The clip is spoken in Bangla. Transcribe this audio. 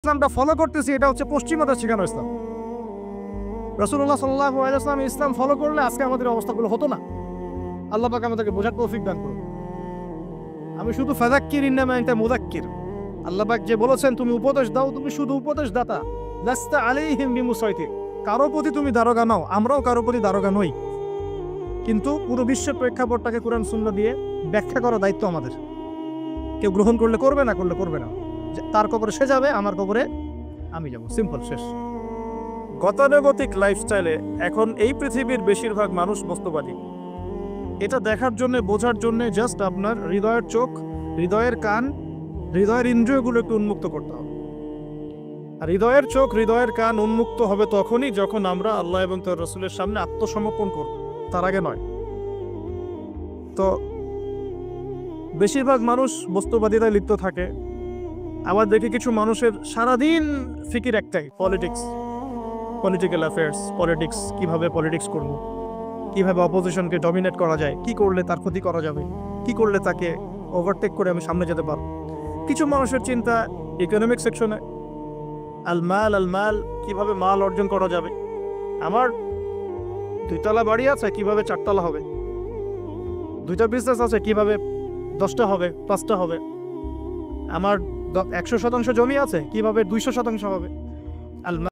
ইসলামটা ফলো করতেছি, এটা হচ্ছে পশ্চিমাদের শেখানো ইসলাম। রাসূলুল্লাহ সাল্লাল্লাহু আলাইহি ওয়াসাল্লাম ইসলাম ফলো করলে আজকে আমাদের অবস্থাগুলো হতো না। আল্লাহ পাক আমাদেরকে বোঝার তৌফিক দান করুন। আমি শুধু ফাযাক্কির ইন্নামা আনতা মুযাক্কির। আল্লাহ পাক যে বলেছেন তুমি উপদেশ দাও, তুমি শুধু উপদেশ দাতা, লাস্তা আলাইহিম বিমুসাইতির। কারো প্রতি তুমি দারোগা নাও, আমরাও কারো প্রতি দারোগা নই, কিন্তু পুরো বিশ্বের প্রেক্ষাপটটাকে কোরআন সুন্নাহ দিয়ে ব্যাখ্যা করার দায়িত্ব আমাদের। কেউ গ্রহণ করলে করবে, না করলে করবে না। তার কবরে সে যাবে, আমার কবরে আমি যাব, সিম্পল, শেষ। গতানুগতিক লাইফস্টাইলে এখন এই পৃথিবীর বেশিরভাগ মানুষ বস্তুবাদী। এটা দেখার জন্য, বোঝার জন্য জাস্ট আপনার হৃদয়ের চোখ, হৃদয়ের কান, হৃদয়ের ইন্দ্রিয়গুলো একটু উন্মুক্ত করতে হবে। আর হৃদয়ের চোখ, হৃদয়ের কান উন্মুক্ত হবে তখনই যখন আমরা আল্লাহ এবং তার রাসূলের সামনে আত্মসমর্পণ করব, তার আগে নয়। তো বেশিরভাগ মানুষ বস্তুবাদিতায় লিপ্ত থাকে। আবার দেখি কিছু মানুষের সারাদিন ফিকির একটাই, পলিটিক্স, পলিটিক্যাল অ্যাফেয়ার্স, পলিটিক্স, কিভাবে পলিটিক্স করব, কিভাবে অপোজিশনকে ডমিনেট করা যায়, কি করলে তার ক্ষতি করা যাবে, কি করলে তাকে ওভারটেক করে আমি সামনে যেতে পারব। কিছু মানুষের চিন্তা ইকোনমিক সেকশনে, আল মাল, কিভাবে মাল অর্জন করা যাবে। আমার 2 তলা বাড়ি আছে, কিভাবে 4 তলা হবে। 2টা বিজনেস আছে, কিভাবে 10টা হবে, 5টা হবে। আমার 100% জমি আছে, কিভাবে 200% হবে। আল